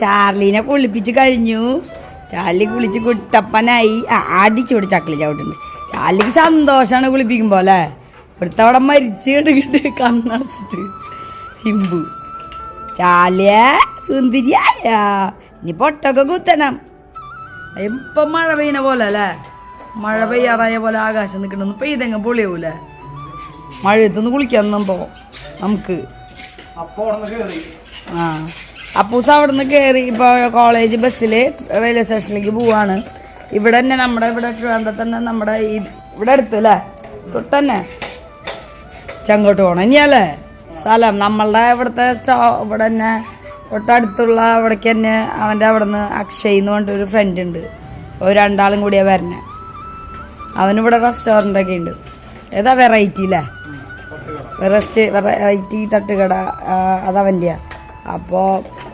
ചാർലിനെ കുളിപ്പിച്ച് കഴിഞ്ഞു. ചാർലി കുളിച്ച് കുട്ടപ്പനായി. അടിച്ചോടി ചക്കിളി ചവിട്ടുണ്ട്. ചാർലിക്ക് സന്തോഷമാണ് കുളിപ്പിക്കുമ്പോ അല്ലേ. ഇവിടുത്തെ അവിടെ മരിച്ചു കിടക്കിട്ട് കണ്ണടച്ചിട്ട് ചിമ്പു. ചാലിയ സുന്ദരിയായ ഇനി പൊട്ടൊക്കെ കുത്തണം. ഇപ്പം മഴ പെയ്യണ പോലെ അല്ലേ. മഴ പെയ്യാറായ പോലെ ആകാശം നിൽക്കണമെന്ന് പെയ്തെങ്ങ പൊളിയാവൂലേ. മഴയത്തൊന്ന് കുളിക്കാന്നപ്പോ നമുക്ക് അപ്പൂസ് അവിടെ നിന്ന് കയറി ഇപ്പോൾ കോളേജ് ബസ്സിൽ റെയിൽവേ സ്റ്റേഷനിലേക്ക് പോവാണ്. ഇവിടെ തന്നെ നമ്മുടെ ഇവിടെ ട്രിവാൻഡ്രത്ത് തന്നെ നമ്മുടെ ഈ ഇവിടെ അടുത്ത് അല്ലേ തൊട്ടന്നെ ചെങ്കോട്ട് പോകണം ഇനിയല്ലേ സ്ഥലം. നമ്മളുടെ ഇവിടുത്തെ ഇവിടെ തന്നെ തൊട്ടടുത്തുള്ള അവിടേക്ക് തന്നെ അവൻ്റെ അവിടെ നിന്ന് അക്ഷയ് എന്ന് പറഞ്ഞിട്ട് ഒരു ഫ്രണ്ട് ഉണ്ട്. ഒരു രണ്ടാളും കൂടിയാണ് വരണേ. അവനിവിടെ റെസ്റ്റോറൻ്റൊക്കെ ഉണ്ട്. ഏതാ വെറൈറ്റി അല്ലേ വെറൈറ്റി തട്ടുകട അതവൻ്റെ. അപ്പോൾ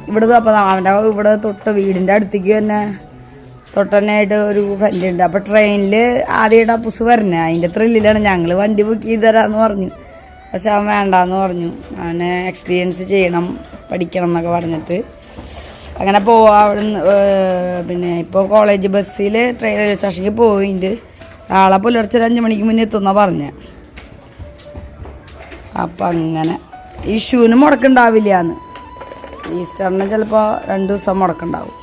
ഇവിടെ അപ്പോൾ അവൻ്റെ ഇവിടെ തൊട്ട് വീടിൻ്റെ അടുത്തേക്ക് തന്നെ തൊട്ടന്നായിട്ട് ഒരു ഫ്രണ്ട് ഉണ്ട്. അപ്പോൾ ട്രെയിനിൽ ആദ്യമായിട്ട് അപ്പൂസ് വരണേ. അതിൻ്റെ ത്രില്ലിലാണ് ഞങ്ങൾ വണ്ടി ബുക്ക് ചെയ്ത് തരാമെന്ന് പറഞ്ഞു. പക്ഷെ അവൻ വേണ്ടാന്ന് പറഞ്ഞു. അവനെ എക്സ്പീരിയൻസ് ചെയ്യണം പഠിക്കണം എന്നൊക്കെ പറഞ്ഞിട്ട് അങ്ങനെ പോവാ. അവിടെ പിന്നെ ഇപ്പോൾ കോളേജ് ബസ്സിൽ റെയിൽവേ സ്റ്റേഷനിൽ പോയിട്ടുണ്ട്. നാളെ പുലർച്ചെ 5 മണിക്ക് മുന്നേ എത്തുന്നാണ് പറഞ്ഞത്. അപ്പം അങ്ങനെ ഈ ഷൂന് മുടക്കുണ്ടാവില്ല എന്ന്. ഈസ്റ്ററിന് ചിലപ്പോൾ 2 ദിവസം മുടക്കുണ്ടാവും.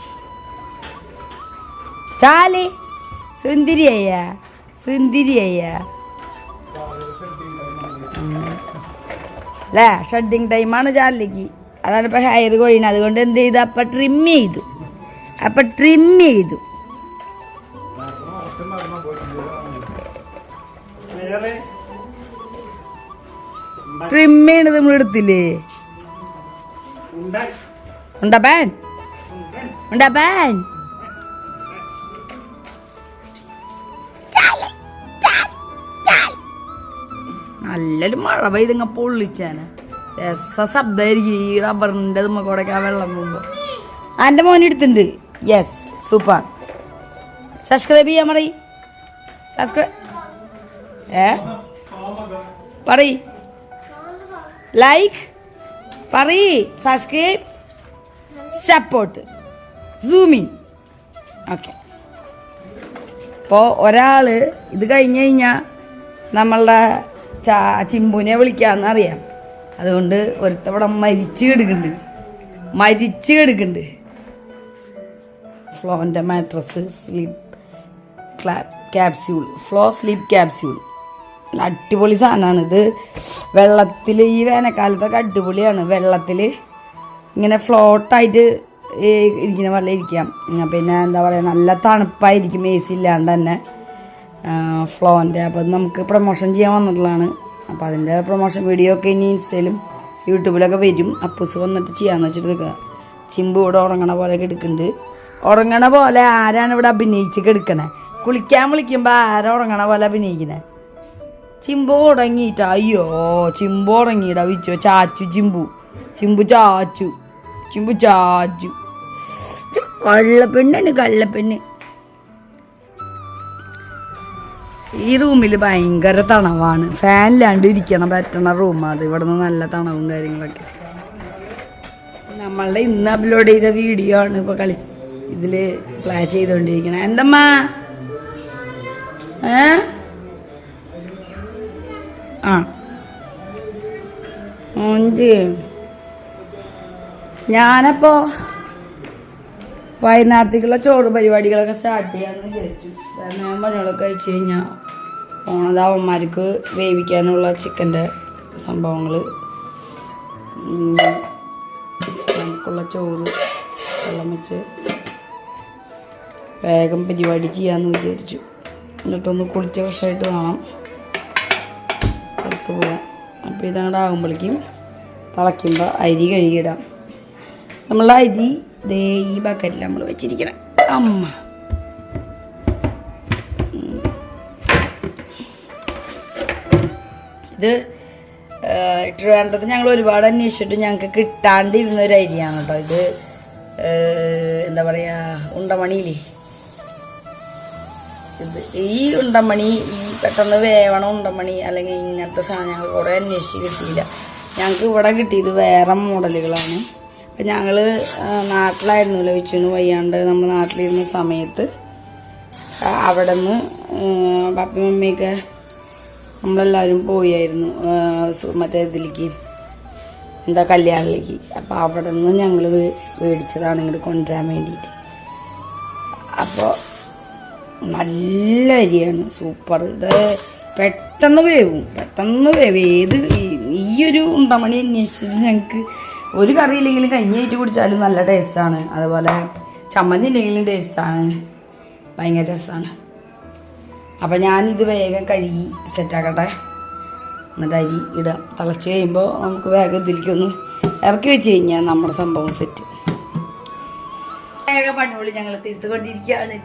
ചാലി സുന്ദരിയയ്യ സുന്ദരിയയ്യ അല്ലേ. ഷെഡിങ് ടൈമാണ് ചാലിക്ക്. അതാണ് ഇപ്പോൾ ഹെയർ കൊഴിയണത്. അതുകൊണ്ട് എന്ത് ചെയ്തു അപ്പം ട്രിം ചെയ്തു. ട്രിം ചെയ്യണത് നമ്മൾ എടുത്തില്ലേ. ഉണ്ടാ നല്ലൊരു മഴ പെയ്തങ്ങ പൊള്ളിച്ചാന ശബ്ദമായിരിക്കും ഈ റബ്ബറിൻ്റെ നമ്മക്കൂടെ ആ വെള്ളം പോകുമ്പോൾ. എൻ്റെ മോനെ എടുത്തിട്ടുണ്ട്. Yes super. സബ്സ്ക്രൈബ് ചെയ്യാൻ പറയ്. പറയ് ലൈക്ക് പറയ് സബ്സ്ക്രൈബ് സപ്പോർട്ട് സൂമിൻ. ഓക്കെ. അപ്പോൾ ഒരാൾ ഇത് കഴിഞ്ഞ് കഴിഞ്ഞാൽ നമ്മളുടെ ചിമ്പുവിനെ വിളിക്കാമെന്നറിയാം. അതുകൊണ്ട് ഒരുത്തവിടെ മരിച്ചു കിടക്കുന്നുണ്ട്. ഫ്ലോൻ്റെ mattress sleep capsule Flo sleep capsule അടിപൊളി സാധനമാണ് ഇത്. വെള്ളത്തിൽ ഈ വേനൽക്കാലത്തൊക്കെ അടിപൊളിയാണ്. വെള്ളത്തിൽ ഇങ്ങനെ ഫ്ലോട്ടായിട്ട് ഇരിക്കുന്ന പോലെ ഇരിക്കാം. പിന്നെ എന്താ പറയുക നല്ല തണുപ്പായിരിക്കും AC ഇല്ലാണ്ട് തന്നെ ഫ്ലോൻ്റെ. അപ്പോൾ നമുക്ക് പ്രൊമോഷൻ ചെയ്യാൻ വന്നിട്ടുള്ളതാണ്. അപ്പോൾ അതിൻ്റെ പ്രൊമോഷൻ വീഡിയോ ഒക്കെ ഇനി ഇൻസ്റ്റയിലും യൂട്യൂബിലൊക്കെ വരും. അപ്പൂസ് വന്നിട്ട് ചെയ്യാമെന്ന് വെച്ചിട്ട് നിൽക്കുക. ചിമ്പ് ഇവിടെ ഉറങ്ങണ പോലെ എടുക്കുന്നുണ്ട്. ഉറങ്ങണ പോലെ ആരാണ് ഇവിടെ അഭിനയിച്ച് കിടക്കണേ. കുളിക്കാൻ വിളിക്കുമ്പോൾ ആരാ ഉറങ്ങണ പോലെ അഭിനയിക്കണേ. ചിമ്പു ഉറങ്ങിയിട്ടാ. അയ്യോ ചിമ്പു ഉറങ്ങിയിട്ടാ. വിച്ചോ ചാച്ചു ചിമ്പു ചാച്ചു കള്ളപ്പെണ്ണ്. ഈ റൂമിൽ ഭയങ്കര തണവാണ്. ഫാനിലാണ്ട് ഇരിക്കണം പറ്റണ റൂമാണ് അത്. ഇവിടെ നിന്ന് നല്ല തണവും കാര്യങ്ങളൊക്കെ. നമ്മളുടെ ഇന്ന് അപ്ലോഡ് ചെയ്ത വീഡിയോ ആണ് ഇപ്പോൾ ഇതിൽ പ്ലേ ചെയ്തുകൊണ്ടിരിക്കണേ. എന്തമ്മ ഞാനപ്പോൾ വൈകുന്നേരത്തേക്കുള്ള ചോറ് പരിപാടികളൊക്കെ സ്റ്റാർട്ട് ചെയ്യാമെന്ന് വിചാരിച്ചു. കാരണം പണികളൊക്കെ കഴിച്ച് കഴിഞ്ഞാൽ പോണത് അവന്മാർക്ക് വേവിക്കാനുള്ള ചിക്കൻ്റെ സംഭവങ്ങൾ, നമുക്കുള്ള ചോറ് വെള്ളം വെച്ച് വേഗം പരിപാടി ചെയ്യാമെന്ന് വിചാരിച്ചു. എന്നിട്ടൊന്ന് കുളിച്ച് ഫ്രഷായിട്ട് വേണം പുറത്ത് പോകാൻ. അപ്പോൾ ഇതങ്ങോട്ട് ആകുമ്പോഴേക്കും തിളയ്ക്കുമ്പോൾ അരി കഴുകിയിടാം. നമ്മളുടെ അരി ദേ ഈ ബക്കറ്റിൽ നമ്മൾ വെച്ചിരിക്കണം. അമ്മ ഇത് ട്രിവാൻഡ്രത്ത് ഞങ്ങൾ ഒരുപാട് അന്വേഷിച്ചിട്ട് ഞങ്ങൾക്ക് കിട്ടാണ്ടിരുന്നൊരു അരിയാണ് കേട്ടോ. ഇത് എന്താ പറയുക, ഉണ്ടമണിയില്ലേ ഇത് ഈ ഉണ്ടമണി ഈ പെട്ടെന്ന് വേവണ ഉണ്ടമണി അല്ലെങ്കിൽ ഇങ്ങനത്തെ സാധനങ്ങൾ കുറേ അന്വേഷിച്ച് കിട്ടിയില്ല. ഞങ്ങൾക്ക് ഇവിടെ കിട്ടിയത് വേറെ മോഡലുകളാണ്. അപ്പം ഞങ്ങൾ നാട്ടിലായിരുന്നല്ലോ, വിച്ചുവിന് വയ്യാണ്ട് നമ്മൾ നാട്ടിലിരുന്ന സമയത്ത് അവിടെ നിന്ന് പപ്പി മമ്മിയൊക്കെ നമ്മളെല്ലാവരും പോയായിരുന്നു മറ്റേ ഇതിലേക്ക്, എന്താ കല്യാണിലേക്ക്. അപ്പോൾ അവിടെ നിന്ന് ഞങ്ങൾ മേടിച്ചതാണ് ഇങ്ങോട്ട് കൊണ്ടുവരാൻ വേണ്ടിയിട്ട്. അപ്പോൾ നല്ല അരിയാണ്, സൂപ്പർ. ഇത് പെട്ടെന്ന് വേവും. ഏത് ഈ ഒരു ഉണ്ടമണി അന്വേഷിച്ചിട്ട് ഞങ്ങൾക്ക് ഒരു കറിയില്ലെങ്കിലും കഞ്ഞിയായിട്ട് കുടിച്ചാലും നല്ല ടേസ്റ്റാണ്. അതുപോലെ ചമ്മന്തി ഇല്ലെങ്കിലും ടേസ്റ്റാണ്, ഭയങ്കര രസമാണ്. അപ്പം ഞാനിത് വേഗം കഴുകി സെറ്റാക്കട്ടെ, എന്നിട്ട് അരി ഇടാം. തിളച്ച് കഴിയുമ്പോൾ നമുക്ക് വേഗം ഇതിലേക്കൊന്ന് ഇറക്കി വെച്ച് കഴിഞ്ഞാൽ നമ്മുടെ സംഭവം സെറ്റ്. വേഗം പണിപൊളി ഞങ്ങൾ തീർത്തുകൊണ്ടിരിക്കുകയാണ്.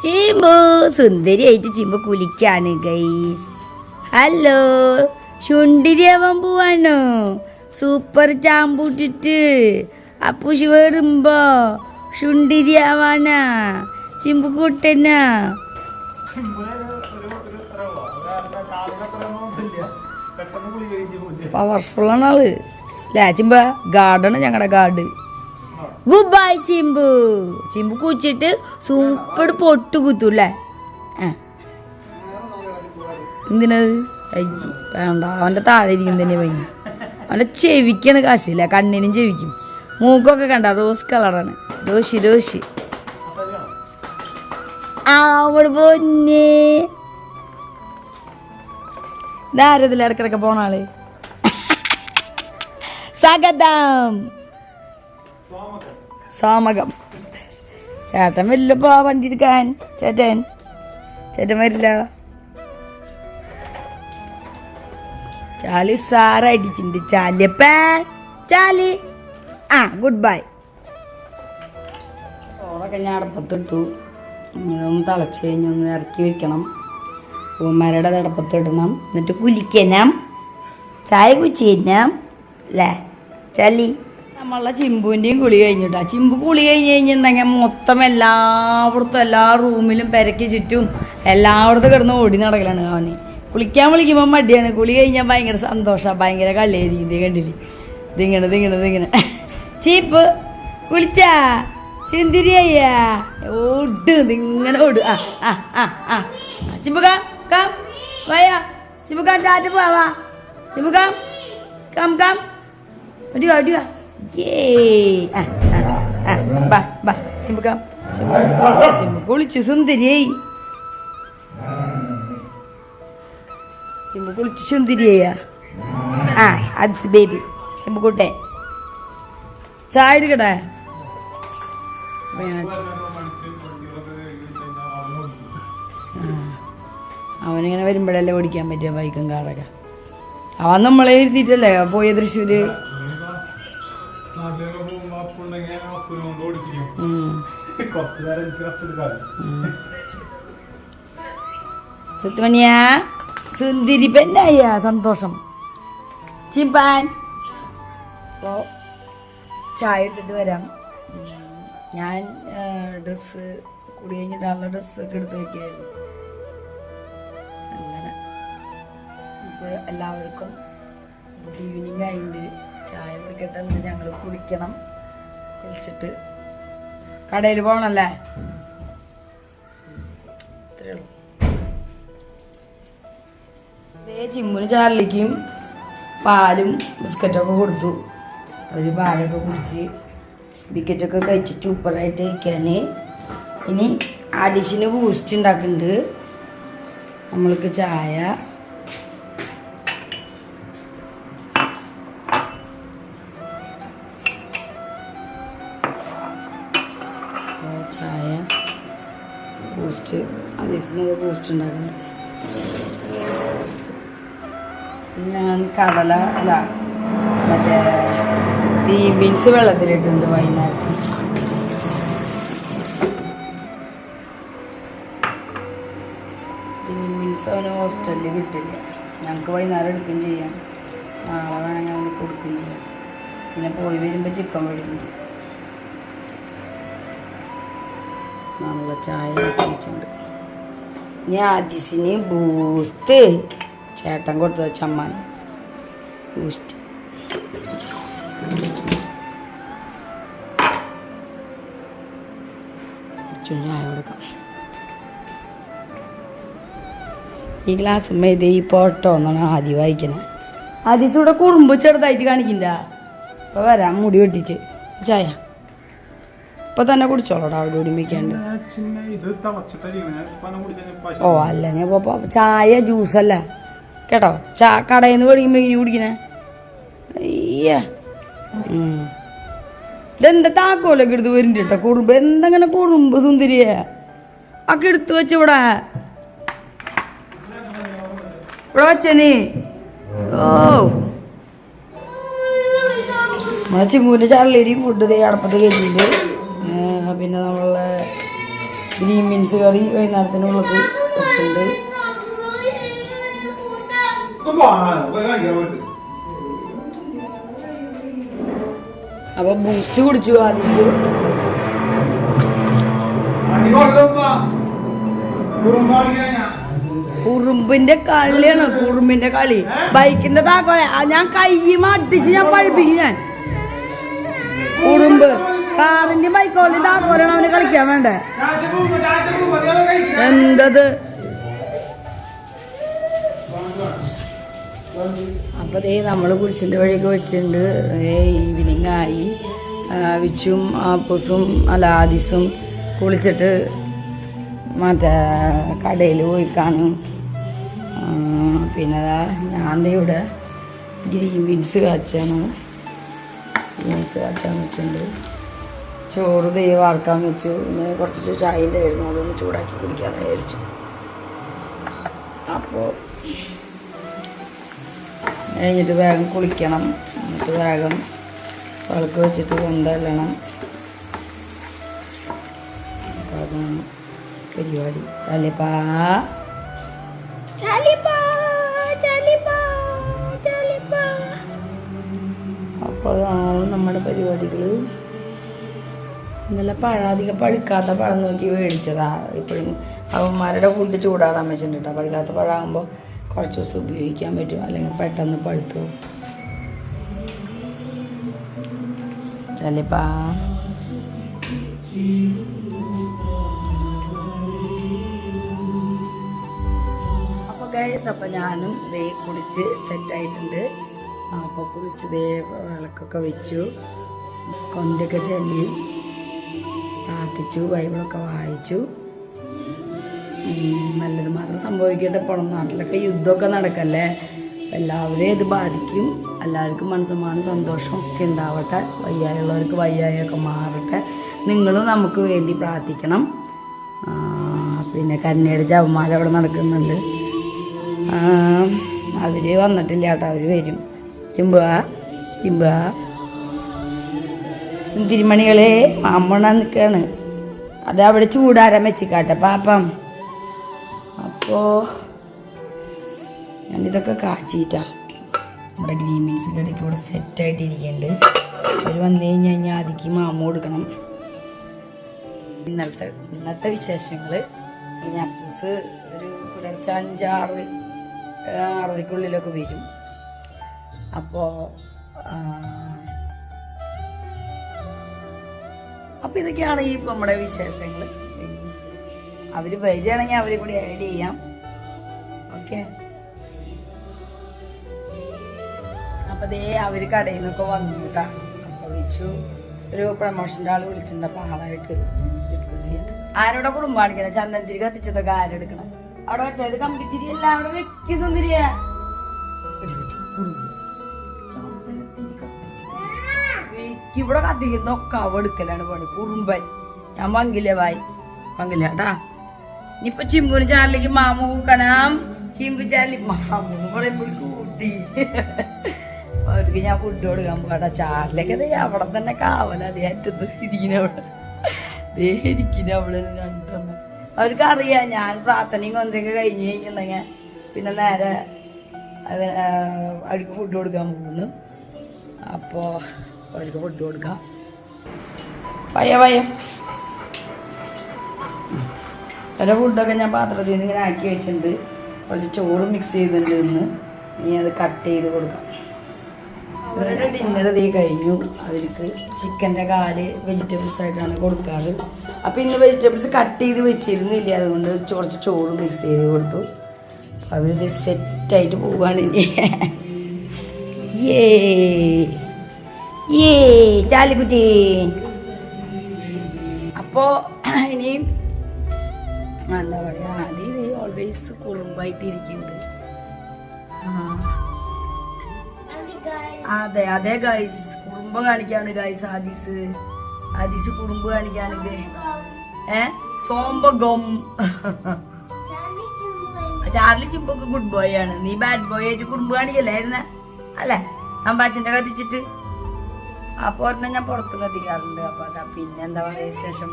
ചിമ്പു സുന്ദരിയായിട്ട് ചിമ്പു കുളിക്കാണ് ഗൈസ്. ഹലോ, ചുണ്ടിരിയാവാൻ പോവാണോ? സൂപ്പർ ചാമ്പൂട്ടിട്ട് അപ്പൂശി വരുമ്പോ ചുണ്ടിരിയാവാനാ ചിമ്പു കൂട്ടനാ. പവർഫുള്ളാണ് ആള് അല്ലേ ചിമ്പ? ഗാർഡാണ് ഞങ്ങളുടെ guard. Good bye Chimbu. Chimbu കുച്ചിട്ട് സൂപ്പർ പൊട്ട് കുത്തൂല്ലേ? എന്തിനത് കഴിച്ച് വേണ്ട, അവൻ്റെ താഴെ ഇരിക്കും തന്നെ ഭംഗി. അവൻ്റെ ചെവിക്കാണ് കാശില്ല, കണ്ണിനും ചെവിക്കും. മൂക്കൊക്കെ കണ്ട റോസ് കളറാണ്. രോഷി അവിടെ പൊന്നെ. ഇതാരതിൽ ഇടക്കിടക്ക് പോണ ആള്? സ്വാഗതം. സോമകം ചേട്ടൻ വരില്ലപ്പോ വണ്ടി എടുക്കാൻ. ചേട്ടൻ വരില്ല. ചാലി സാറായിട്ടുണ്ട്. Chaly good bye. ചോറൊക്കെ ഞാൻ അടപ്പത്തിട്ടു. ഇങ്ങനൊന്ന് തിളച്ച് കഴിഞ്ഞൊന്ന് ഇറക്കി വെക്കണം. പൂമാരുടെ അടപ്പത്തിടണം, എന്നിട്ട് കുലിക്കണം, ചായ കുച്ചിക്കണം അല്ലേ ചാലി? നമ്മളെ ചിമ്പുവിൻ്റെയും കുളി കഴിഞ്ഞിട്ടാ. ചിമ്പു കുളി കഴിഞ്ഞിട്ടുണ്ടെങ്കിൽ മൊത്തം എല്ലായിടത്തും എല്ലാ റൂമിലും പെരക്കി ചുറ്റും എല്ലായിടത്തും കിടന്ന് ഓടി നടക്കലാണ് അവന്. കുളിക്കാൻ വിളിക്കുമ്പോൾ മടിയാണ്, കുളി കഴിഞ്ഞാൽ ഭയങ്കര സന്തോഷമാണ്, ഭയങ്കര കളിയായിരിക്കും. ഇത് കണ്ടില്ലേ, ഇതിങ്ങനെ ചീപ്പ് കുളിച്ചാ സുന്ദരിയ ഓട്, ഇതിങ്ങനെ ഓട്. ചിമ്പുകാം വയ്യാ, ചിമ്പുകാം ചാറ്റ് പോവാ, ചിമ്പുകാം കാം അടിവാ. ചിമ്പു കുളിച്ചു സുന്ദരിയായി. ചിമ്പു കുളിച്ചു സുന്ദരിയാ. അത് ബേബി ചിമ്പുക്കുട്ടെ ചായ എടുക്കട്ടെ. അവനിങ്ങനെ വരുമ്പോഴല്ലേ ഓടിക്കാൻ പറ്റിയ ബൈക്കും കാറൊക്കെ. അവൻ നമ്മളെ ഇരുത്തിയിട്ടല്ലേ പോയ തൃശ്ശൂര്. സുത്തുമണിയാ സുന്ദരി പെണ്ണായ സന്തോഷം. ചിമ്പാൻ അപ്പോൾ ചായ എടുത്തിട്ട് വരാം. ഞാൻ ഡ്രസ്സ് കുടി കഴിഞ്ഞിട്ടുള്ള ഡ്രസ്സൊക്കെ എടുത്ത് വയ്ക്കുമായിരുന്നു. അങ്ങനെ ഇപ്പോൾ എല്ലാവർക്കും ഗുഡ് ഈവനിങ് ആയിട്ട് ചായ കുടിക്കട്ടെ. എന്ന് ഞങ്ങൾ കുടിക്കണം. കുളിച്ചിട്ട് കടയിൽ പോകണല്ലേ, ഇത്രയേ ഉള്ളൂ. ഇതേ ചിമ്മുന് ചാർലിക്കും പാലും ബിസ്ക്കറ്റൊക്കെ കൊടുത്തു. ഒരു പാലൊക്കെ കുടിച്ച് ബിസ്ക്കറ്റൊക്കെ കഴിച്ചിട്ട് സൂപ്പറായിട്ട് കഴിക്കാൻ. ഇനി അഡിഷന് ബൂസ്റ്റ് ഉണ്ടാക്കുന്നുണ്ട് നമ്മൾക്ക്. ചായ ബൂസ്റ്റ് അഡിഷനൊക്കെ ബൂസ്റ്റ് ഉണ്ടാക്കുന്നുണ്ട്. ഞാൻ കടല മറ്റേ ബീൻസ് വെള്ളത്തിലിട്ടുണ്ട് വൈകുന്നേരത്ത്. ബീൻസ് അവന് ഹോസ്റ്റലിൽ കിട്ടില്ല. ഞങ്ങൾക്ക് വൈകുന്നേരം എടുക്കുകയും ചെയ്യാം, നാളെ വേണമെങ്കിൽ അവന് കൊടുക്കുകയും ചെയ്യാം. പിന്നെ പോയി വരുമ്പോൾ ചിക്കൻ മേടിക്കും. നല്ല ചായ കുടിച്ചിട്ടുണ്ട്. ഇനി ആദിസിന് ബൂസ്റ്റ് ചേട്ടൻ കൊടുത്തത് ചമ്മാൻ ബൂസ്റ്റ്. ചായ കൊടുക്കാം. ഈ ഗ്ലാസ് ഇത് ഈ പോട്ടോ എന്നാണ് ആദ്യം വായിക്കണേ. ആദിസ് ഇവിടെ കുറുമ്പ് ചെറുതായിട്ട് കാണിക്കണ്ട. ഇപ്പൊ വരാം മുടി വെട്ടിട്ട്. ചായ ഇപ്പൊ തന്നെ കുടിച്ചോളൂടാ. അവിടെ ഒരുമിക്കാണ്ട്. ഓ അല്ല ഞാൻ ചായ ജ്യൂസല്ല കേട്ടോ. കടയിൽ നിന്ന് മേടിക്കുമ്പോ ഇനി കുടിക്കണേ. അയ്യ ഇതെന്താ താക്കോലൊക്കെ എടുത്ത് വരുന്നുണ്ട് കേട്ടോ. കുറുമ്പ് എന്തെങ്ങനെ കുറുമ്പ് സുന്ദരിയെ ഒക്കെ എടുത്ത് വെച്ചിവിടെ ഇവിടെ വച്ചേ. ഓ നമ്മളെ ചിമ്മൂൻ്റെ ചള്ളരി ഫുഡ് അടപ്പത്ത് കയറ്റിയിട്ട് പിന്നെ നമ്മളെ ഗ്രീൻ ബീൻസ് കറി വൈകുന്നേരത്തിനുള്ളത് വെച്ചിട്ടുണ്ട്. അപ്പൊ ബൂസ്റ്റ് കുടിച്ചു ആദിസ്. കുറുമ്പിന്റെ കളിയാണ്. കുറുമ്പിന്റെ കളി ബൈക്കിന്റെ താക്കോല ഞാൻ കയ്യുമ അടിച്ച് ഞാൻ പഴിപ്പിക്കും. ഞാൻ കുറുമ്പ് കാറിന്റെ ബൈക്കോളി താക്കോലാണ് അവന് കളിക്കാൻ വേണ്ടേ. എന്തത് അപ്പൊ ദേ നമ്മള് കുരിശിന്റെ വഴിയൊക്കെ വെച്ചിട്ടുണ്ട്. ഈവനിങ് ആയി. വിച്ചും ആപ്പൂസും ആദിസും കുളിച്ചിട്ട് മറ്റേ കടയിൽ പോയി കാണും. പിന്നെ ഞാൻ ഇവിടെ ഗ്രീൻ ബീൻസ് കാച്ചാണ്. ബീൻസ് കാച്ചാൻ വെച്ചിട്ടുണ്ട്. ചോറ് വാർക്കാൻ വെച്ചു. പിന്നെ കുറച്ച് ചായൻ്റെ ആയിരുന്നു, അതൊന്ന് ചൂടാക്കി കുടിക്കാമെന്ന് വിചാരിച്ചു. അപ്പോൾ കഴിഞ്ഞിട്ട് വേഗം കുളിക്കണം. എന്നിട്ട് വേഗം വിളക്ക് വെച്ചിട്ട് കൊണ്ടല്ലണം. അപ്പോൾ അതാണ് പരിപാടി. ചാലിപ്പാ ചാലിപ്പാ ചാലിപ്പാ ചാലിപ്പാ. അപ്പോൾ അതാണ് നമ്മുടെ പരിപാടികൾ. ഇന്നലെ അധികം പഴുക്കാത്ത പഴം നോക്കി മേടിച്ചതാ. ഇപ്പോഴും അവന്മാരുടെ ഫുഡ് ചൂടാറാൻ വെച്ചിട്ടുണ്ട്. പഴുക്കാത്ത പഴമാകുമ്പോൾ കുറച്ച് ദിവസം ഉപയോഗിക്കാൻ പറ്റും, അല്ലെങ്കിൽ പെട്ടെന്ന് പഴുത്തു. ചാലിപ്പാ അപ്പോൾ ഗൈസ്, അപ്പോൾ ഞാനും ദേ കുളിച്ച് സെറ്റായിട്ടുണ്ട്. അപ്പോൾ കുളിച്ച് ദേ വിളക്കൊക്കെ വെച്ചു, കൊന്തൊക്കെ ചൊല്ലി പ്രാർത്ഥിച്ചു, ബൈബിളൊക്കെ വായിച്ചു. നല്ലത് മാത്രം സംഭവിക്കട്ടെ. പുറം നാട്ടിലൊക്കെ യുദ്ധമൊക്കെ നടക്കല്ലേ, എല്ലാവരെയും ഇത് ബാധിക്കും. എല്ലാവർക്കും മനസ്സമാനം സന്തോഷമൊക്കെ ഉണ്ടാവട്ടെ. വയ്യായുള്ളവർക്ക് വയ്യായൊക്കെ മാറട്ടെ. നിങ്ങളും നമുക്ക് വേണ്ടി പ്രാർത്ഥിക്കണം. പിന്നെ കന്യയുടെ ജപമാല അവിടെ നടക്കുന്നുണ്ട്. അവർ വന്നിട്ടില്ല കേട്ടോ, അവർ വരും. ചിമ്പുക ചിമ്പുക തിരുമണികളെ മാമ്മണ നിൽക്കുകയാണ്. അത് അവിടെ ചൂടാരാൻ വെച്ചിക്കാട്ടെ പാപ്പം. അപ്പോൾ ഞാനിതൊക്കെ കാച്ചിട്ടാ നമ്മുടെ ഗ്രീൻ ബീൻസ് കറിക്ക് ഇവിടെ സെറ്റായിട്ടിരിക്കുന്നുണ്ട്. അവർ വന്നു കഴിഞ്ഞാൽ ആദ്യക്ക് മാമ കൊടുക്കണം. ഇന്നത്തെ വിശേഷങ്ങൾ അപ്പൂസ് ഒരു പുലർച്ചെ 5-6-6:30 വരും. അപ്പോൾ ഇതൊക്കെയാണ് ഈ നമ്മുടെ വിശേഷങ്ങൾ. അവർ വരികയാണെങ്കിൽ അവരെ കൂടി ആഡ് ചെയ്യാം. ഓക്കെ. അപ്പോൾ ദേ അവർ കടയിൽ നിന്നൊക്കെ വന്നു കേട്ടാ. അപ്പോൾ വിളിച്ചു, ഒരു പ്രമോഷൻ്റെ ആൾ വിളിച്ചിട്ടുണ്ട്. അപ്പോൾ ആളായിട്ട് ഡിസ്കസ് ചെയ്യാം. ആരോടെ കുടുംബം കാണിക്കുന്നത്? ചന്ദനത്തിരി കത്തിച്ചതൊക്കെ ആരെടുക്കണം? അവിടെ വെച്ചത് കമ്പിത്തിരി എല്ലാം അവിടെ വെക്കി സുന്ദരിയ. ഇവിടെ കത്തിക്കുന്നൊക്കെ അവ എടുക്കലാണ് പണി. കുറുമ്പൻ ഞാൻ പങ്കില്ല വായി പങ്കില്ല കേട്ടാ. ഇനിയിപ്പൊ ചിമ്പൂന് ചാലിലേക്ക് മാമു കൂക്കണം. ചിമ്പു ചാലി മാമു പറയുമ്പോൾ കൂട്ടി അവർക്ക് ഞാൻ ഫുഡ് കൊടുക്കാൻ പോകട്ടെ. ചാറിലൊക്കെ അവിടെ തന്നെ കാവല. അതേ അറ്റത്ത് ഇരിക്കുന്നവിടെ അവിടെ രണ്ടെണ്ണം. അവർക്കറിയാം ഞാൻ പ്രാർത്ഥനയും കൊന്തൊക്കെ കഴിഞ്ഞ് കഴിഞ്ഞിട്ടുണ്ടെങ്കിൽ പിന്നെ നേരെ അവർക്ക് ഫുഡ് കൊടുക്കാൻ പോകുന്നു. അപ്പോൾ അവർക്ക് ഫുഡ് കൊടുക്കാം. വയ്യ ഓരോ ഫുഡൊക്കെ ഞാൻ പാത്രത്തിൽ നിന്ന് ഇങ്ങനെ ആക്കി വെച്ചിട്ടുണ്ട്. കുറച്ച് ചോറ് മിക്സ് ചെയ്തിട്ടുണ്ട്. ഇന്ന് ഇനി അത് കട്ട് ചെയ്ത് കൊടുക്കാം. അവരുടെ ഡിന്നർ ഇതേ കഴിഞ്ഞു. അവർക്ക് ചിക്കൻ്റെ കാല് വെജിറ്റബിൾസ് ആയിട്ടാണ് കൊടുക്കാറ്. അപ്പോൾ ഇന്ന് വെജിറ്റബിൾസ് കട്ട് ചെയ്ത് വെച്ചിരുന്നില്ല, അതുകൊണ്ട് കുറച്ച് ചോറ് മിക്സ് ചെയ്ത് കൊടുത്തു. അവരിത് സെറ്റായിട്ട് പോവുകയാണ് ഇനി. ചാലിക്കുട്ടി. അപ്പോൾ ഇനിയും എന്താ പറയുക, ആദ്യം ഓൾവേസ് കുറുമ്പായിട്ടിരിക്കുന്നുണ്ട്. അതെ ഗൈസ്, കുറുമ്പ് കാണിക്കാണ് ഗൈസ്. ആദീസ് കുറുമ്പ് കാണിക്കാണ്. സോംബഗം. ചാർലി ചുമ്പൊക്കെ ഗുഡ് ബോയ് ആണ്. നീ ബാഡ് ബോയ് ആയിട്ട് കുറുമ്പ് കാണിക്കല്ലായിരുന്ന അല്ലേ? അമ്പാച്ചിന്റെ കത്തിച്ചിട്ട്. അപ്പൊ ഒരെണ്ണം ഞാൻ പുറത്ത് കത്തിക്കാറുണ്ട്. അപ്പൊ അതാ. പിന്നെ എന്താ പറയുക വിശേഷം?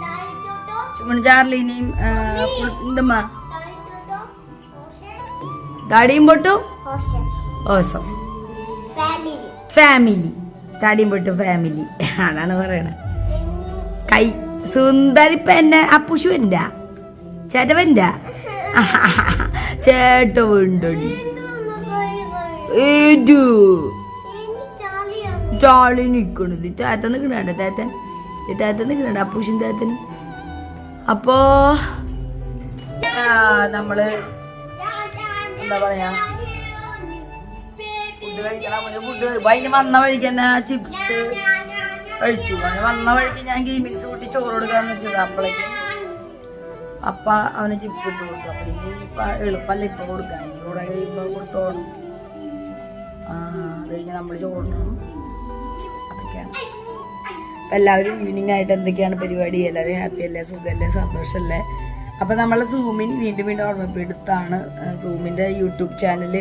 ചാർലിനെയും എന്തമ്മാ താടിയും പൊട്ടും ഓസം ഫാമിലി. താടിയും പൊട്ടും ഫാമിലി, അതാണ് പറയണത്. കൈ സുന്ദരി പെന്നെ അപ്പുഷു വരാ, ചേട്ട വരാ, ചേട്ട ഉണ്ടോടി ഏതു ചാളി നിക്കണത്. തേത്ത നിക്കണ തേത്തൻ നിക്കണ അപ്പൂഷൻ തേത്തന്. അപ്പോ നമ്മള് എന്താ പറയാ, ഫുഡ് കഴിക്കണം. ഫുഡ് അതിന് വന്ന വഴിക്ക് തന്നെ ചിപ്സ് കഴിച്ചു. അവന് വന്ന വഴിക്ക് ഞാൻ ഗെയിമിങ്സ് കൂട്ടി ചോറ് കൊടുക്കാന്ന് വെച്ചത്. അപ്പോഴേക്കും അപ്പ അവന് ചിപ്സ് ഇട്ട് കൊടുത്തു. അപ്പൊ ഇനി എളുപ്പമല്ല ഇപ്പൊ കൊടുക്കാൻ, ഇനി കൂടെ കഴിയുമ്പോ കൊടുത്തോണം. അത് കഴിഞ്ഞ് നമ്മള് ചോറിനും. അതൊക്കെയാണ്. അപ്പം എല്ലാവരും ഈവനിങ് ആയിട്ട് എന്തൊക്കെയാണ് പരിപാടി? എല്ലാവരും ഹാപ്പി അല്ലേ, സുഖമല്ലേ, സന്തോഷമല്ലേ? അപ്പം നമ്മളെ സൂമിൻ വീണ്ടും ഓർമ്മപ്പെടുത്താണ്. സൂമിൻ്റെ യൂട്യൂബ് ചാനൽ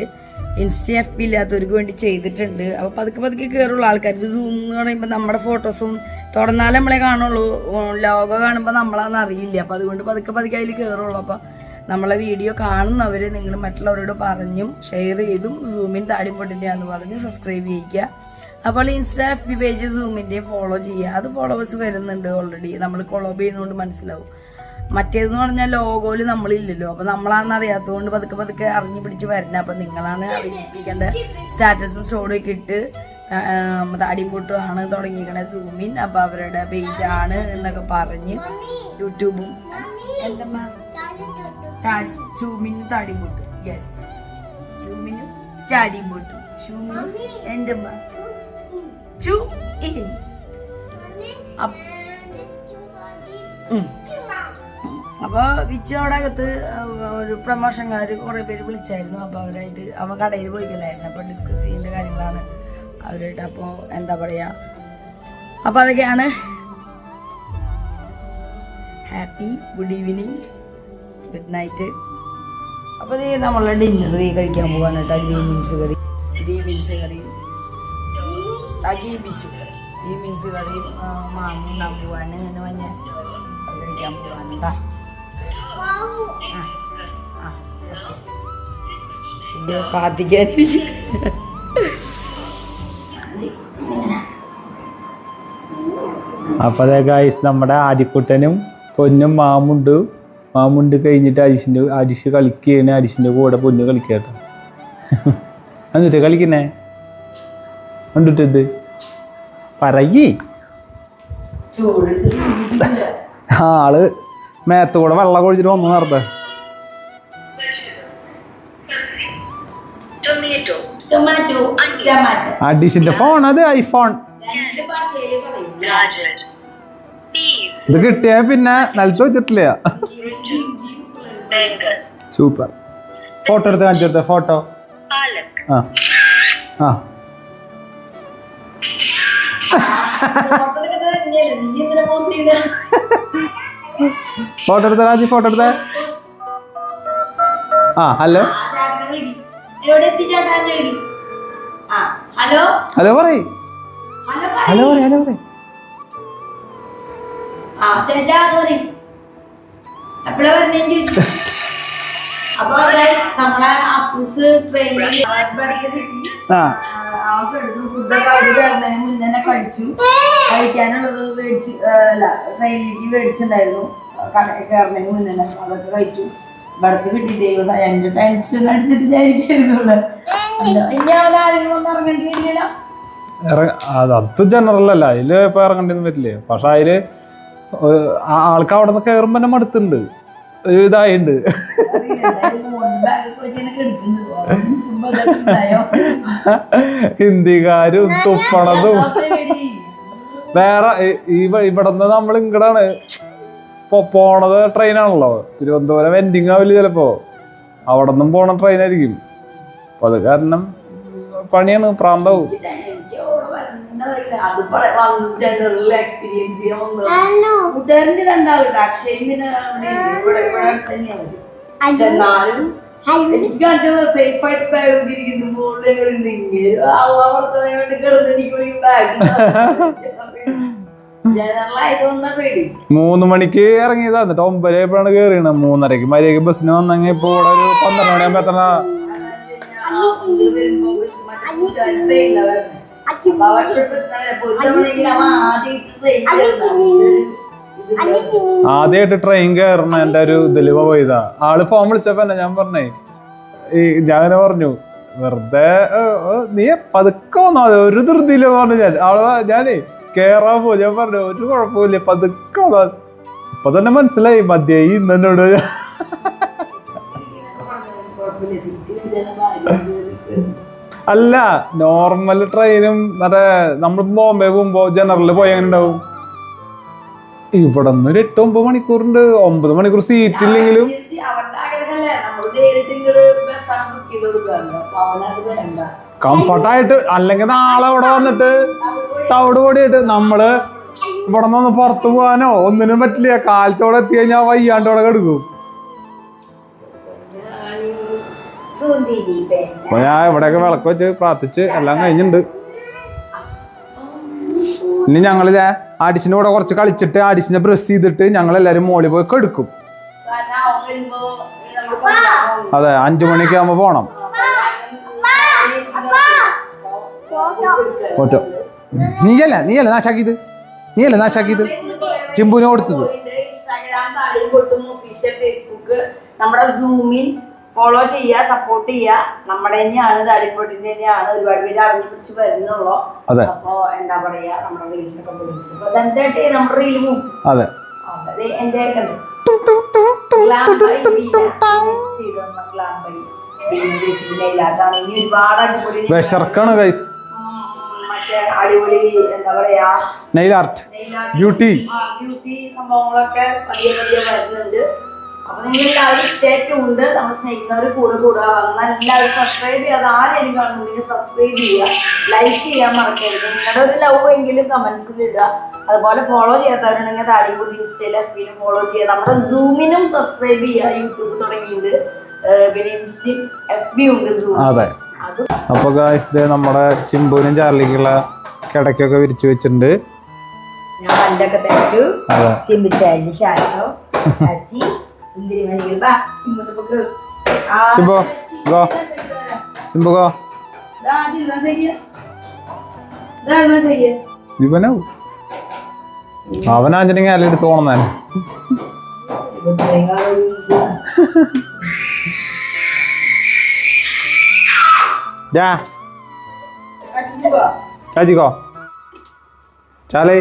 ഇൻസ്റ്റ FB ഇല്ലാത്തവർക്ക് വേണ്ടി ചെയ്തിട്ടുണ്ട്. അപ്പോൾ പതുക്കെ കയറുള്ളൂ ആൾക്കാർക്ക്. സൂം എന്ന് പറയുമ്പോൾ നമ്മുടെ ഫോട്ടോസും തുറന്നാലേ നമ്മളെ കാണുള്ളൂ. ലോഗോ കാണുമ്പോൾ നമ്മളതൊന്നും അറിയില്ല. അപ്പോൾ അതുകൊണ്ട് പതുക്കെ അതിൽ കയറുള്ളൂ. അപ്പോൾ നമ്മളെ വീഡിയോ കാണുന്നവർ നിങ്ങൾ മറ്റുള്ളവരോട് പറഞ്ഞും ഷെയർ ചെയ്തും സൂമിൻ താടിപ്പൊട്ടിൻ്റെയാന്ന് പറഞ്ഞ് സബ്സ്ക്രൈബ് ചെയ്യിക്കുക. അപ്പോൾ ഇൻസ്റ്റ FB പേജ് സൂമിൻ്റെയും ഫോളോ ചെയ്യുക. അത് ഫോളോവേഴ്സ് വരുന്നുണ്ട് ഓൾറെഡി. നമ്മൾ കൊളോബ് ചെയ്യുന്നതുകൊണ്ട് മനസ്സിലാവും. മറ്റേതെന്ന് പറഞ്ഞാൽ ലോഗോയിൽ നമ്മളില്ലല്ലോ. അപ്പോൾ നമ്മളാണെന്ന് അറിയാത്തതുകൊണ്ട് പതുക്കെ അറിഞ്ഞു പിടിച്ച് വരണം. അപ്പം നിങ്ങളാണ് അറിയിപ്പിക്കേണ്ട. സ്റ്റാറ്റസ് സ്റ്റോറിയൊക്കെ ഇട്ട് താടിയും പൊട്ടുമാണ് തുടങ്ങിയിരിക്കണേ സൂമിൻ. അപ്പോൾ അവരുടെ പേജാണ് എന്നൊക്കെ പറഞ്ഞ് യൂട്യൂബും എന്തമ്മാ സൂമിനും താടിയും പൊട്ടും. യെസ്, സൂമിനും താടിയും പൊട്ടും. ഷൂമിനും എന്തമ്മ ചു ഇൻ. അപ്പോൾ വിച്ചോടെ അകത്ത് ഒരു പ്രമോഷൻകാർ കുറേ പേര് വിളിച്ചായിരുന്നു. അപ്പോൾ അവരായിട്ട് അവൻ കടയിൽ പോയിക്കലായിരുന്നു. അപ്പോൾ ഡിസ്കസ് ചെയ്യേണ്ട കാര്യങ്ങളാണ് അവരായിട്ട്. അപ്പോൾ എന്താ പറയുക, അപ്പോൾ അതൊക്കെയാണ്. Happy good evening, good night. അപ്പോൾ ഇത് നമ്മളെ ഡിന്നർ കഴിക്കാൻ പോകാൻ കേട്ടോ. ഗ്രീൻ ബീൻസ് കറിയും മാങ്ങ പോവാണ്. അങ്ങനെ മഞ്ഞ കഴിക്കാൻ പോവാനുണ്ടാ. കാത്തിക്കാൻ അപ്പോൾ അതെ ഗൈസ്, നമ്മുടെ ആര്യക്കുട്ടനും പൊന്നും മാമുണ്ട് കഴിഞ്ഞിട്ട് അരിശ് കളിക്കുകയാണ്. അരിശിൻ്റെ കൂടെ പൊന്നു കളിക്കട്ടോ. എന്നിട്ട് കളിക്കുന്നേ കണ്ടിട്ടത് പറയേ. ആള് മേത്തോടെ വെള്ളം കൊഴിച്ചിട്ട് വന്നു നേരത്തെ. അഡിഷിന്റെ ഫോൺ, അത് ഐഫോൺ. ഇത് കിട്ടിയ പിന്നെ നിലത്ത് വെച്ചിട്ടില്ല. സൂപ്പർ. ഫോട്ടോ എടുത്ത് കാണിച്ചെടുത്ത ഫോട്ടോ. ഫോട്ടോ എടുത്ത രാജി, ഫോട്ടോ എടുത്ത. ഹലോ ഹലോ പറയ്. ഹലോ പറയ്. അപ്പൊ നമ്മളെ അപ്പൂസ് ട്രെയിനിൽ ഫുഡൊക്കെ അവര് വരുന്നതിന് മുന്നേ തന്നെ കഴിച്ചു. കഴിക്കാനുള്ളത് ട്രെയിനിലേക്ക് മേടിച്ചിട്ടുണ്ടായിരുന്നു. കടയിൽ കയറുന്നതിന് മുന്നേ അതൊക്കെ കഴിച്ചു. ഇവിടത്ത് കിട്ടി ദൈവം എന്റെ ടെൻഷൻ അടിച്ചിട്ട് ഞാൻ ഇരിക്കുള്ളൂ. ഇനി അവൻ ആരെങ്കിലും ഒന്ന് ഇറങ്ങേണ്ടി വരില്ല. അത് ജനറൽ അല്ല, അതില് ഇപ്പൊ ഇറങ്ങേണ്ടി പറ്റില്ലേ. പക്ഷെ അതില് ആൾക്ക് അവിടെ നിന്ന് കയറുമ്പോ തന്നെ മടുത്തുണ്ട്, ഒരു ഇതായിണ്ട്. ഹിന്ദിക്കാരും തുപ്പണതും. വേറെ ഇവിടുന്ന് നമ്മൾ ഇങ്ങടാണ് പോണത്, ട്രെയിനാണല്ലോ. തിരുവനന്തപുരം വെൻഡിങ് ആവില്ല ചിലപ്പോ, അവിടെ നിന്നും പോണ ട്രെയിനായിരിക്കും. അപ്പൊ അത് കാരണം പണിയാണ്, പ്രാന്താവും. ജനറൽ എക്സ്പീരിയൻസ് കൂട്ടുകാരൻ്റെ രണ്ടാളുണ്ട്, അക്ഷയും പിന്നെ തന്നെയാണ്. പക്ഷെ എന്നാലും എനിക്ക് കാണിച്ചത് സേഫ് ആയിട്ട് ബാഗ് ഇരിക്കുന്നു. മുകളിൽ കിടന്നിട്ട് ബാഗ് ജനറലായതുകൊണ്ടാ പേടി. 3 മണിക്ക് ഇറങ്ങിയതാ, എന്നിട്ട് 9 ആയപ്പോഴാണ് കേറിയത്. 3:30 മര്യാദക്ക് ബസ്സിന് വന്നെങ്കിൽ ഇപ്പൊ ഇവിടെ ഒരു 12 മണിയാകുമ്പോ എത്തണ. ആദ്യമായിട്ട് ട്രെയിൻ കയറണ എന്റെ ഒരു ഇതില് പോയതാ. ആള് ഫോൺ വിളിച്ചപ്പോ തന്നെ ഞാൻ പറഞ്ഞേ, ഞാനെ പറഞ്ഞു വെറുതെ നീ പതുക്കെ വന്നോ, ഒരു ധൃതിയില്ല പറഞ്ഞു. ഞാനേ കേറാൻ പോ, ഞാൻ പറഞ്ഞു ഒരു കുഴപ്പമില്ല പതുക്കെ. ഇപ്പൊ തന്നെ മനസ്സിലായി മതിയായി എന്നോട്. അല്ല, നോർമൽ ട്രെയിനും മറ്റേ നമ്മൾ ബോംബെ പോകുമ്പോ ജനറലിൽ പോയി എങ്ങനെ ഉണ്ടാവും. ഇവിടെ നിന്ന് ഒരു 8-9 മണിക്കൂറുണ്ട്. 9 മണിക്കൂർ സീറ്റ് ഇല്ലെങ്കിലും കംഫർട്ടായിട്ട്. അല്ലെങ്കിൽ നാളെ അവിടെ വന്നിട്ട് തവിട് പൊടിയായിട്ട് നമ്മള് ഇവിടെ നിന്ന് പുറത്തു പോകാനോ ഒന്നിനും പറ്റില്ല. കാലത്തോടെ എത്തി കഴിഞ്ഞാൽ വയ്യാണ്ടോടെ കിടക്കും. അപ്പൊ ഞാൻ ഇവിടെയൊക്കെ വിളക്ക് വെച്ച് പ്രാർത്ഥിച്ച് എല്ലാം കഴിഞ്ഞിട്ടുണ്ട്. ഇനി ഞങ്ങള് ആഡിസിന്റെ കൂടെ കുറച്ച് കളിച്ചിട്ട് ആഡിസിനെ ബ്രഷ് ചെയ്തിട്ട് ഞങ്ങൾ എല്ലാരും മോളിൽ പോയി എടുക്കും. അതെ, 5 മണിക്ക് ആകുമ്പോ പോണം. നീയല്ല നാശാക്കിയത് ചിമ്പുവിനെ കൊടുത്തത്. നമ്മുടെ സൂമിൽ ഫോളോ ചെയ്യുക, സപ്പോർട്ട് ചെയ്യുക. നമ്മുടെ തന്നെയാണ്, താടിപ്പൊട്ടിന്റെ തന്നെയാണ്. ഒരുപാട് പേര് അറിഞ്ഞു പിടിച്ച് വരുന്നുള്ളൂ. അപ്പൊ എന്താ പറയാ, നമ്മുടെ റീൽസ് ഒക്കെ നമ്മുടെ റീൽ പോകും. അതെ, എന്റെ വിശർക്കാണ് ഗൈസ്. മറ്റേ അടിപൊളി എന്താ പറയാ നെയിൽ ആർട്ട്, ബ്യൂട്ടി സംഭവങ്ങളൊക്കെ പതിയെ വരുന്നുണ്ട്. അപ്പൊ നിങ്ങൾ എല്ലാവരും സ്റ്റേ ട്യൂൺഡ്. നമ്മൾ സ്നേഹിക്കുന്നവർ കൂടുക. വന്ന എല്ലാവരും സബ്സ്ക്രൈബ് ചെയ്യാതെ ആരെങ്കിലും കാണുന്നുണ്ടെങ്കിൽ സബ്സ്ക്രൈബ് ചെയ്യുക, ലൈക്ക് ചെയ്യാൻ മറക്കരുത്. നിങ്ങളുടെ ഒരു ലവ് എങ്കിലും കമന്റ്സിൽ ഇടുക. അതുപോലെ ഫോളോ ചെയ്യാത്തവരുണ്ടെങ്കിൽ താടിക്കുടി ഇൻസ്റ്റയിൽ FBയിലും ഫോളോ ചെയ്യുക. നമ്മുടെ സൂമിനും സബ്സ്ക്രൈബ് ചെയ്യുക. യൂട്യൂബ് തുടങ്ങിയിട്ടുണ്ട്, പിന്നെ ഇൻസ്റ്റയും FB ഉണ്ട് സൂം. അതെ. അപ്പൊ ഗായ്സ് നമ്മുടെ ചിമ്പുവിനും ചാർലിക്കുള്ള കിടക്കൊക്കെ വിരിച്ചു വെച്ചിട്ടുണ്ട്. ഞാൻ പല്ലൊക്കെ തേച്ചു. ചിമ്പിച്ചാലി ചാച്ചോ ചാച്ചി ചിമ്പോ ഗോ, ചിമ്പോ ഗോ. ഇവനോ അവനാഞ്ചനെങ്കിൽ അല്ല എടുത്ത് പോണം തന്നെ. രാജിക്കോ ചാലേ,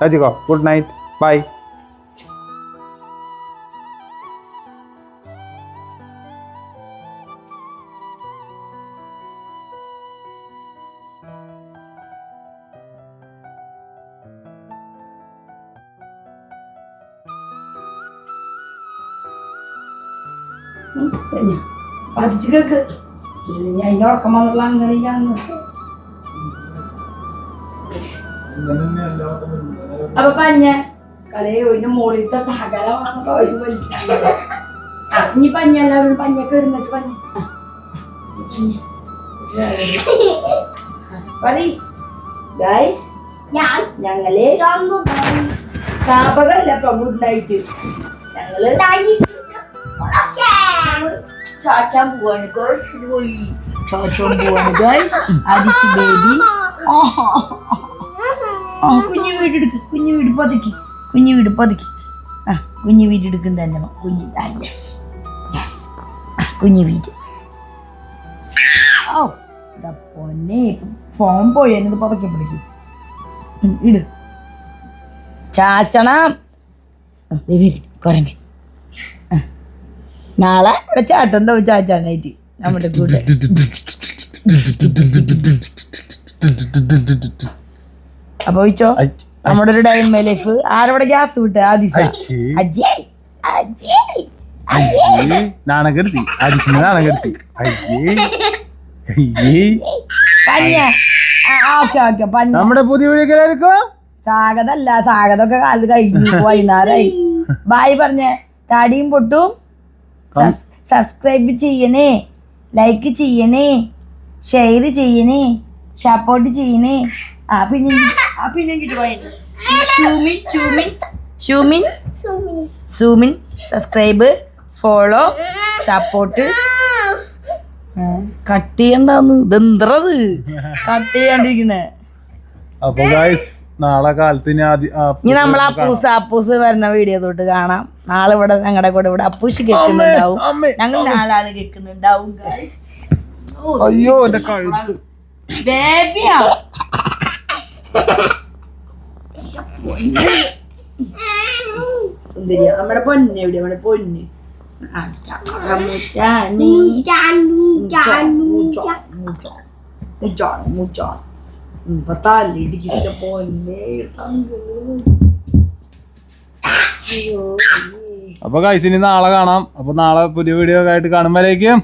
രാജിക്കോ. Good night, bye. പതിച്ചു കേക്ക്. ഞാൻ ഉറക്കം വന്നുള്ള അങ്ങനെയാന്ന്. അപ്പൊ പഞ്ഞ കളിയുടെ മുകളിലത്തെ പകലമാണെന്നൊക്കെ വയസ്സ് വലിച്ചു. ഇനി പഞ്ഞ എല്ലാവരും പഞ്ഞൊക്കെ ഇരുന്നിട്ട് പഞ്ഞ ഗൈസ്. ഞങ്ങള് താപകല്ല ഗുഡ് നൈറ്റ്. ഞങ്ങള് ചാച്ചാൻ പോവാണ് ഗൈസ്. ചാച്ചാൻ പോവാണ് ഗൈസ്. ആദിശി ബേബി. കുഞ്ഞു വീട് എടുക്ക്, കുഞ്ഞു വീട് പതുക്കി. ആ കുഞ്ഞു വീട് എടുക്കണ്ട എൻ്റെ കുഞ്ഞു യെസ് യെസ് കുഞ്ഞു വീട്. ഓ പൊന്നെ ഫോൺ പോയി എന്നത് പുറക്കെ പിടിക്കും. ഇട് ചാച്ചണം കുറങ്ങ. നാളെ ഇവിടെ ചാട്ടുണ്ടാവും ചാച്ചാനായിട്ട് നമ്മുടെ കൂടെ. അപ്പൊ ചോദിച്ചോ നമ്മുടെ ഒരു ഡൈൻ മൈ ലൈഫ്. ആരവിടെ ഗ്യാസ് വിട്ട ആദിസ അജയ് അജയ് നാണകെടുത്തി നാണകെടുത്തി നമ്മുടെ പുതിയ വീഡിയോ സ്വാഗതല്ല സ്വാഗതമൊക്കെ കാലത്ത് കഴിഞ്ഞു വൈകുന്നേരമായി. ബായ് പറഞ്ഞേ താടിയും പൊട്ടും. സബ്സ്ക്രൈബ് ചെയ്യണേ, ലൈക്ക് ചെയ്യണേ, ഷെയർ ചെയ്യണേ, സപ്പോർട്ട് ചെയ്യണേ. സൂമിൻ സബ്സ്ക്രൈബ് ഫോളോ സപ്പോർട്ട്. കട്ട് ചെയ്യണ്ടാന്ന് ഇതെന്തത് കട്ട് ചെയ്യാണ്ടിരിക്കണേ. അപ്പൊ ഗൈസ് നാളെ കാലത്ത് ഇനി നമ്മൾ അപ്പൂസ് വരുന്ന വീഡിയോ തൊട്ട് കാണാം. നാളെ ഇവിടെ ഞങ്ങളുടെ കൂടെ ഇവിടെ അപ്പൂസ് കേൾക്കുന്നുണ്ടാവും, ഞങ്ങൾ നാലാള് കേൾക്കുന്നുണ്ടാവും. അയ്യോ എന്റെ കഴുത്ത് ബേബിയാ നമ്മുടെ പൊന്ന് എവിടെ നമ്മുടെ പൊന്ന് അപ്പൊ ഗൈസ് ഇനി നാളെ കാണാം. അപ്പൊ നാളെ പുതിയ വീഡിയോ ആയിട്ട് കാണുമ്പോഴേക്കും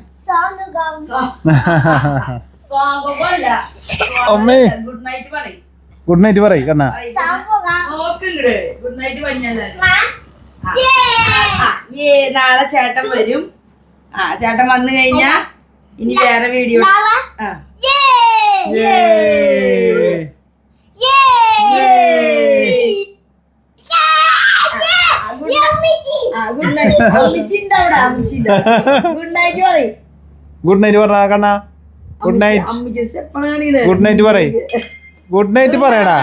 അമ്മേ ഗുഡ് നൈറ്റ് പറയും. ഗുഡ് നൈറ്റ് പറയ് കണ്ണാ. ഗുഡ് നൈറ്റ് പറഞ്ഞല്ലേ. നാളെ ചേട്ടൻ വരും. ചേട്ടൻ വന്നു കഴിഞ്ഞാ ഇനി വേറെ വീഡിയോ. ഗുഡ് നൈറ്റ് പറയും. ഗുഡ് നൈറ്റ് പറഞ്ഞ കണ്ണാ. Good night. ഗുഡ് നൈറ്റ് പറയ്. ഗുഡ് നൈറ്റ് പറയടാ.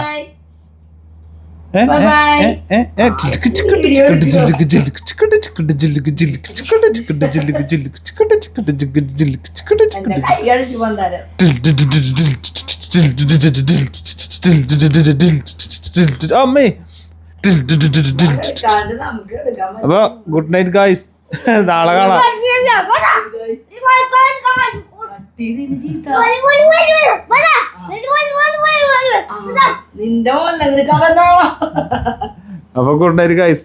അമ്മേ അപ്പൊ ഗുഡ് നൈറ്റ് ഗായ്സ്. നാളെ കാണാം. നിന്റെ മോല്ല നിനക്ക് അതെന്നാണോ. അപ്പൊ ഗുഡ് നൈറ്റ് ഗായ്സ്.